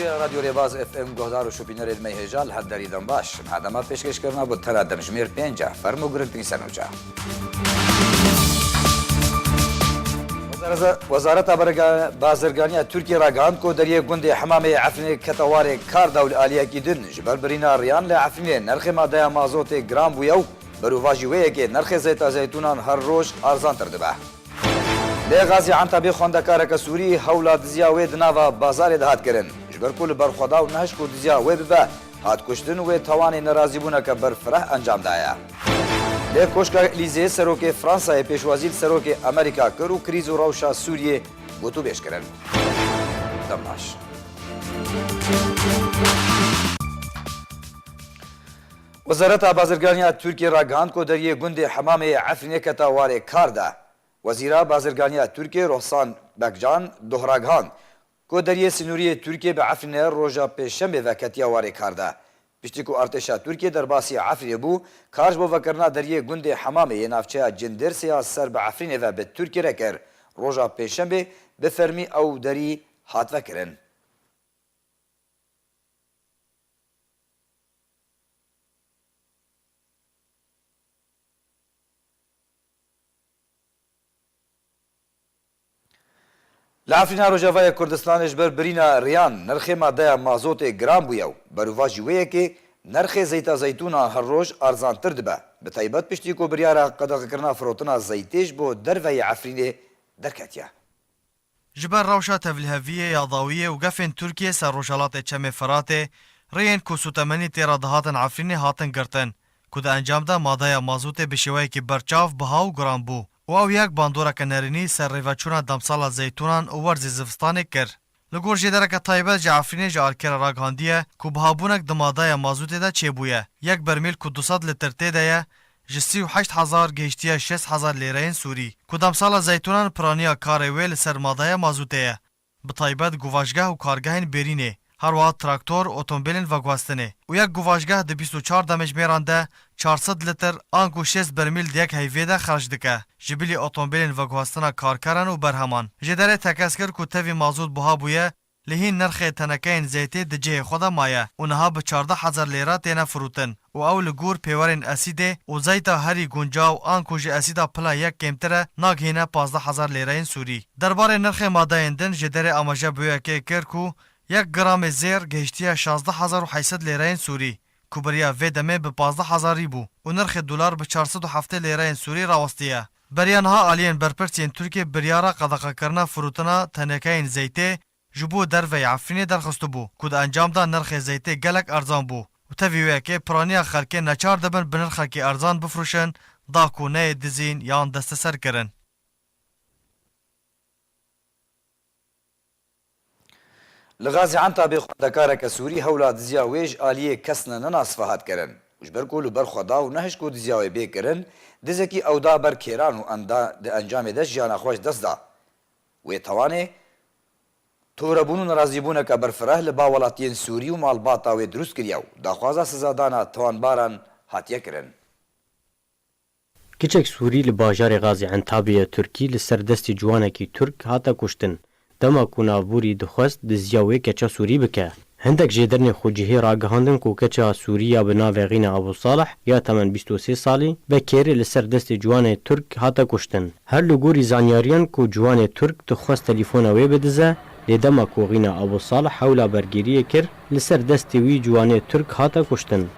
رادیو ریواز اف ام گهدار و شوپینر ادمه هجال هر دریدن باش هدما پیشکش کرنا بود تلا دمجمیر 5 فرمو گرنتین سنوچا وزارت بازرگانی ترکیه را گاند کو دریه گوند حمام عفن کتوار کار دول آلیه کیدن جبر برینا ریان ل عفن نرخ ماده مازوت گرام بو برواجی وی که نرخ زیت زیتونان هر روز ارزان تر دبه لغازی عنتبی خوندکار که سوری حول دزیا و دناوا بازار دهات کرن جبر کل برخدا و نهش کو دزیا و به هات کشتن و توان ناراضی بونه که بر فرح انجام دایا له کوشکا الیزه سروک فرانسا پیشوازی سروک امریکا کرو کریز و روشا سوریه گوتو بیش کرن دماش وزارت بازرگانی ترکیه را گاند کو دریه گوند حمام عفن کتاوار کاردا وزیر بازرگانی ترکیه روحسان بکجان دوهراگان کو دریه سنوری ترکیه به عفن روجا پشنبه و کتیاوار کاردا پشتی کو ارتشا ترکیه در باسی عفن بو کارج بو وکرنا دریه گوند حمام نافچه جندر سیاس به عفن و به ترکیه رکر روجا پشنبه به فرمی او دری هات وکرن لعفرینا روجاوای کردستانش بر برینا ریان نرخ ماده مازوت گرام بویو برواجی ویه که نرخ زیتا زیتونا هر روز ارزان تر دبه به طیبت پشتی کو بریارا قدغ کرنا فروتنا زیتیش بو دروی عفرینه درکتیا جبر روشا تفلهویه یاضاویه و گفن ترکیه سر روشالات چم فراته رین کو سوتمنی تیرا دهاتن عفرینه هاتن گرتن کود انجام دا ماده مازوت بشوی که برچاف بهاو گرام بو و او یک باندورا کنرینی سر ریوچونا دمسالا زیتونان و ورزی زفستانه کر. لگور جدرک طایبه جعفرینه جارکر راگهاندیه که بهابونک دمادای مازوته دا چه بویه. یک برمیل که 200 لیتر تیده جسی و 8,000 گهشتیه 6,000 لیرین سوری. که دمسالا زیتونان پرانیا کارویل سر مادای مازوته به طایبت گواجگه و کارگهین برینه. هر وقت تراکتور، اتومبیلین و گواستنه. و یک گواجگه ده 24 دمجمیران ده 400 لیتر آنکو 6 برمیل دیک هیوی ده خرج دکه. جبیلی اتومبیلین و گواستنا کارکران و برهمان. جداره تکسکر که تاوی مازود بها بویه لهین نرخ تنکین زیتی ده جه خدا مایه. اونها به 14,000 لیره تینه فروتن. و اول گور پیورین اسیده و زیتا هری گنجاو آنکو جه اسیده پلا یک کمتره ناگهینه 15,000 لیره سوری. درباره نرخ ماده اندن جداره آماجه بویه که کرکو 1 گرم زیر گهشتیه 16,800 لیره سوری. کوبریا و دمه به 15,000 بو و نرخ دلار به 407 لیره سوری راوستیه. بریانها آلین برپرسین ترکیه بریارا قدقه کرنا فروتنا تنکین زیته جبو دروی عفرینه درخستو بو. کود انجام دا نرخ زیته گلک ارزان بو. و تاویوه که پرانیا خلکه نچار دبن بنرخه که ارزان بفروشن دا کونه دزین یان دست سر کرن. لغازی عنتابی خوندکاره که سوری هولاد زیاویج آلیه کسنا نناس فهاد کرن. وجبر کولو بر خدا و نهش کو دزیاوی بی کرن دزکی او دا بر کیران و انجام دست جانا خوش دست دا. و توانه توربون و نرازیبونه که بر فرح لباولاتین سوری و مالباتا و دروست کریاو. دا خوازا سزادانا توانباران هاتیه کرن. کچک سوری لباجار غازی عنتابی ترکی لسر دستی جوانکی ترک هاتا کشتن. دما کنابوری دخواست دزیاوی کچا سوری بکه. هندک جدرن خوجهی راگهاندن کو کچا سوریا بنا وغین ابو صالح یا تمن 23 سالی به کیری لسر دست جوان ترک هاتا کشتن. هر لگوری زانیاریان کو جوان ترک دخواست تلیفون وی بدزه لدما کو غینا ابو صالح حولا برگیری کر لسر دست وی جوان ترک هاتا کشتن.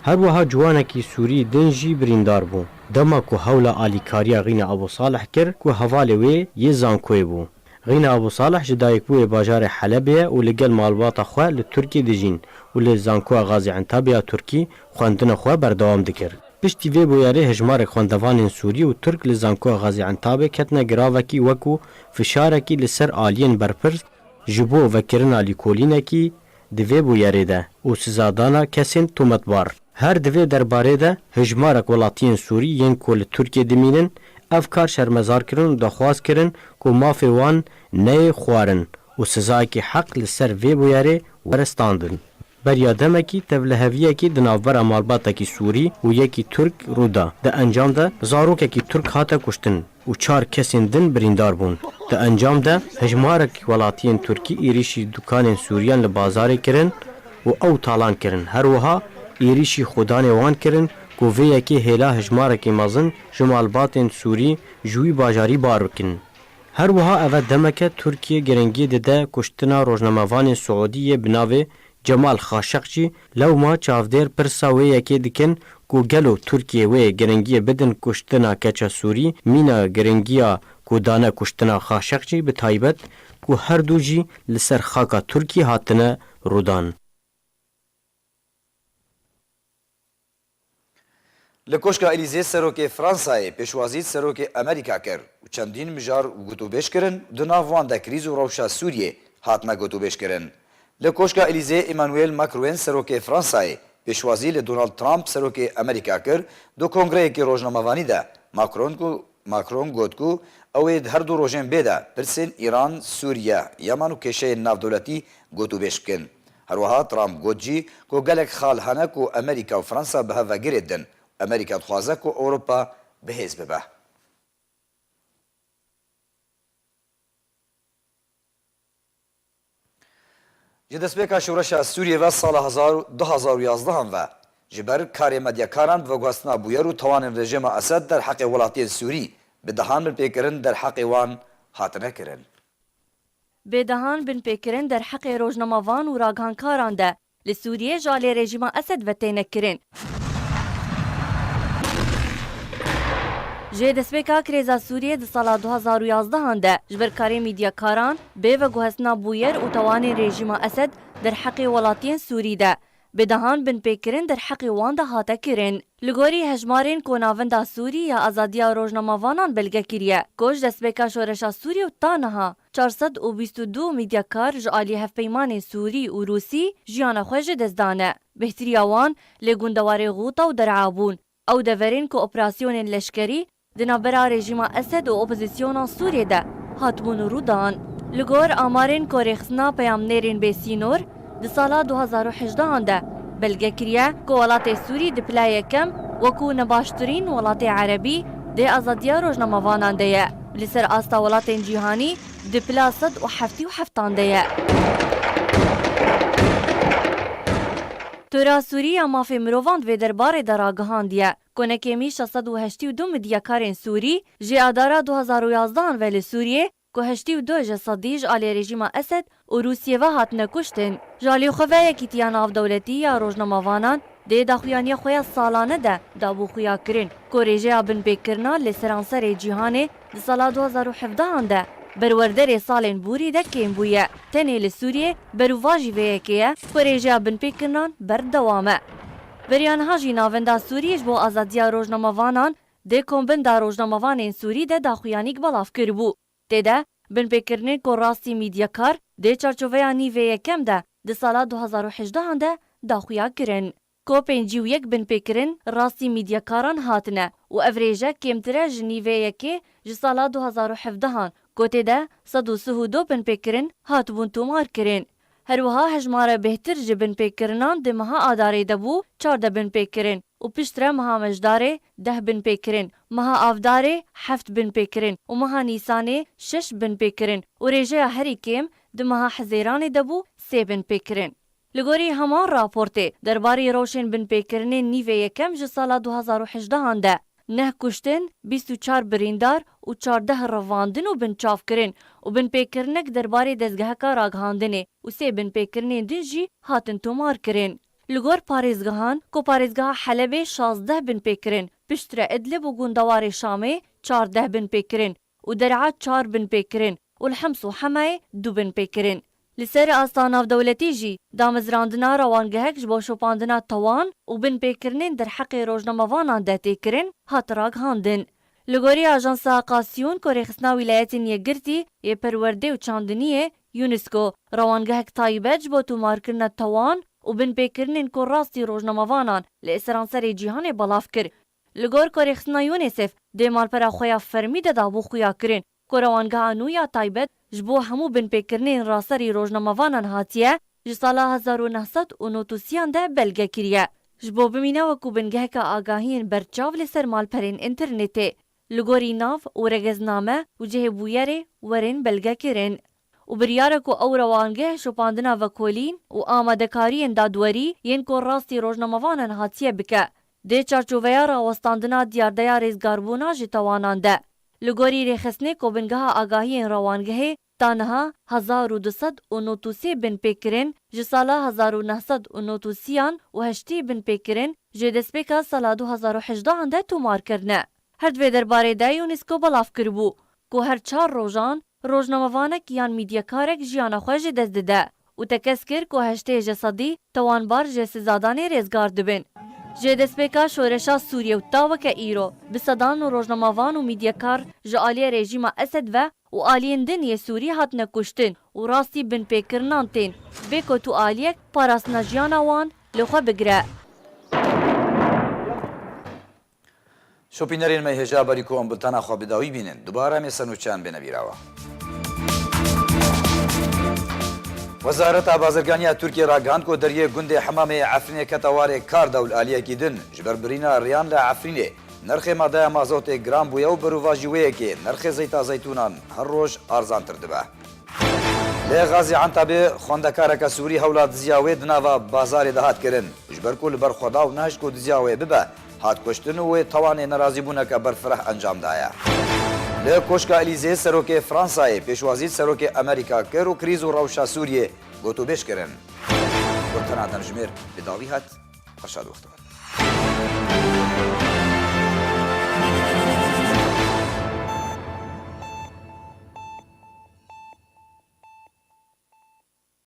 هر وها جوانکی سوری دنجی بریندار بو. دما کو حولا آلیکاریا غینا ابو صالح کر کو حواله وی یه زانکوی بو. غینا ابو صالح جدایک بوی باجار حلبیه و لگل مالبات خواه لترکی دجین و لزانکو غازی عنتابیا ترکی خواندن خواه بردوام دکر. پشتی وی بویاره هجمار خواندوان سوری و ترک لزانکو غازی عنتابه کتنا گراوکی وکو فشارکی لسر آلین برپرس جبو وکرنا لیکولینکی دوی بویاره ده و سزادانا کسین تومتبار. هر دوی درباره ده هجمارک ولاتین سوری ین کل ترکی دمینن افکار شرمزار کرن و دخواست کرن که مافی وان نه خوارن و سزای که حق لسر وی بویاره ورستاندن. بریا دمکی تولهویکی دناور مالباتکی سوری و یکی ترک رودا ده انجام ده زاروککی ترک هاتا کشتن و 4 کسین دن بریندار بون ده انجام ده هجمارک ولاتین ترکی ایریشی دکان سوریان لبازاری کرن و او تالان کرن هر وها ایریشی خودان وان کرن گووه یکی هیلا هجمارکی مزن جمالباتین سوری جوی باجاری باروکن هر وها اوه دمکه ترکیه گرنگی ده کشتنا روزنامه‌وان سعودی بناوه جمال خاشقچی لو ما چاودیر پرسا وی یکی دکن کو گلو ترکیه وی گرنگی بدن کشتنا کچا سوری مینا گرنگیا کو دانه کشتنا خاشقچی به تایبت کو هر دو جی لسر خاکا ترکیه هاتنه رودان لکوشکا الیزه سروک فرانسای پیشوازی سروک امریکا کر و چندین مجار گوتوبش کرن دناوان دا کریز و روشا سوریه هاتنا گوتوبش کرن. لکوشکا الیزه ایمانوئل ماکروین سروک فرانسای پیشوازی لدونالد ترامپ سروک امریکا کر دو کنگره که روزنامه‌وانی ده ماکرون گوت کو اوید هر دو روزن بیدا پرسین ایران سوریه یمن و کشه نافدولتی گوتوبش کن. هروها ترامپ گوت جی کو گلک خال هنک و امریکا و فرانسا به هوا گردن امریکا دخوازه که اوروپا بهز ببه. جدسپیکا شورش سوریه و سال 2011 و جبر کاری مدیاکاران و گوستنا بویر و توان رژیم اسد در حق ولاتی سوری به دهان بپیکرن در حق وان هاتنه کرن. بدهان بن پیکرن در حق روزنامه‌وان و راگهانکاران ده لسوریه جالی رژیم اسد و تینکرن. جه دسپیکا کریزا سوریه ده سال 2011 هنده جبر کاری میدیاکاران به و گوهستنا بویر و توان رژیم اسد در حق ولاتین سوری ده بدهان بن پیکرن در حق وان ده هاته کرن. لگوری هجمارین کناوندا سوری یا ازادیا روزنامه‌وانان بلگه کریه. کوش دسپیکا شورشا سوری و تانها 422 میدیاکار جالی هفپیمان سوری و روسی جیان خوش دزدانه. بهتری وان لگوندوار غوطا و درعابون او دورین که اپراسیون لشکری دنابرا رژیم اسد و اپوزیسیون سوریه ده هاتبون رودان. لگور آمارین که رخصنا پیامنرین بیسینور ده سالا 2018 ده بلگه کریه که ولات سوری ده پلای کم وکو نباشترین ولات عربی ده ازادیا روزنامه‌وانان ده لسر آستا ولات جیهانی ده پلا 177 ده. تورا سوریه مافی مروواند و درباره در آگهاندیه. کنکیمی 682 مدیاکارین سوری جی آدارا 2011 ولی سوریه که 82 جسادی جالی رژیم اسد و روسیه و هاتنه کشتن. جالی خواه یکی تیان آف دولتی یا روزنامه‌وانان ده داخویانی خواه سالانه ده دابو خویا کرن. که رژه بن بکرنا لسرانسر جیهانه ده سالا 2017 ده بروردر سالن بوری ده کم بویه. تنه لسوریه برواجی ویکیه که رژه بن بکرنان بردوامه. بریان هاجی ناوندا سوریش بو آزادیا روزنامه‌وانان ده کومبندا روزنامه‌وانین سوری ده داخویانیک بلاف کربو. ده بن بکرنین که راستی میدیاکار ده چارچوبه نیوه یکم ده سالا 2018 ده داخویا کرن. که 51 بن بکرن راستی میدیاکاران هاتنه و افریجه کمتره جنیوه یکی جسالا 2017 که ده 132 بن بکرن هاتبون تومار کرن. هروها هجماره بهتر جبن پیکرنان ده مها آداره دبو 14 بن پیکرن و پشتره مها مجداره 10 بن پیکرن مها آفداره 7 بن پیکرن و مها نیسانه 6 بن پیکرن و ریجه هری کم ده مها حزیران دبو 3 بن پیکرن. لگوری همان راپورته درباره روشن بن پیکرن نیوه یکم جسالا 2018 ده 9 کشتن 24 بریندار و 14 رواندن و بن چاف کرن و بن پیکرنک درباره دزگاه کا راگهاندنه و 3 بن پیکرنین دنجی هاتن تومار کرن. لگور پارێزگەهان کۆپارێزگەها حەلەبێ 16 بن پێکردن، پشترە ئیدلب و گوندەواری شامێ 14 بن پێکردن و دەرعا 4 بن پێکردن و الحەمس و حەمایێ 2 بن پێکردن. لسر ئاستا ناودەولەتی جی دامەزراندنا ڕەوانگەهەک ji بۆ شۆپاندنا تەوان و بن پێکردنên derheqê rojnamavanan de têkirin hat ragihandin. Li gorî Ajansa Qasîûn Korêxistina Wîlayetên Yekgirtî yê Perwerdê û Çandiniyê UNESCO rawangehek taybet ji bo tûmarkirina tawan û bin pêkirinên ku rastî rojnamavanan li Îsranserê cîhanê belav kir. Li gor Korêxistina UNICEF dê malpera xwe ya fermî de dabû xuya kirin ku rawangeha nû ya taybet ji bo hemû bin pêkirinên raserî rojnamavanan hatiye ji sala 1990 de belge kiriye. Ji bo bimîne wekû bingeheka agahiyên berçav li ser malperên internetê, li gorî nav û regezname û cihêbûyerê werên belge kirin. û biryare ku ew rewangeh şopandina vekolîn û amadekariyên dadwerî yên ku rastî rojnamavanan hatiye bike. Dê çarçoveya rawestandina diyardeya rêzgarbûna ji tawanan de. Li gorî rêxistinê ku bingeha agahiyên rawangehê taniha 1293 bin pêkirin ji sala 1990 û 8 bin pêkirin ji destpêka sala 2018 de tûmarkirine. Her divê derbarê de UNESCO belav kiribû ku her 4 rojan rojnamavanek yan mîdyekarek jiyana xwe ji dest dide û te kes kir ku heştê ji sedî tawanbar ji sizadanê rêzgar dibin. Ji destpêka şoreşa Sûriye û ta weke îro bi sedan û rojnamavan û mîdyekar ji aliyê rejîma Esed ve û aliyên dinê Sûrî hatine kuştin û rastî bin pêkirinan tên bê ku tu aliyek parastina jiyana wan li xwe bigire. Şopînerên me hêja berî ku em bi tena xwe bidawî bînin, dubare em ê senûçeyan bêne bîrawa. Wezareta Bazirganiya Tirkiye ragihand ku deriyê gundê Hemamê Efrînê kete warê kar dewl aliyekî din ji ber birîna riyan li Efrînê nirxê madeya mazotê giran bûye û birûvajî wêyekê nirxê zeyta zeytûnan her roj arzantir dibe. Lê Xazî Entabê xwendekareka Sûrî hewla diziya wê di nava bazarê de hat kirin ji ber ku li ber xweda û nehiş ku diziya wê bibe hat kuştin û wê tawanê nerazîbûneka berfireh encam daye. Li Koşka Elîzê serokê Fransayê pêşwazî serokê Amerîka kir û krîz û rewşa Sûriyê gotûbêj kirin. Gotena demjimêr bi dawî hat, xweşa doxtewar.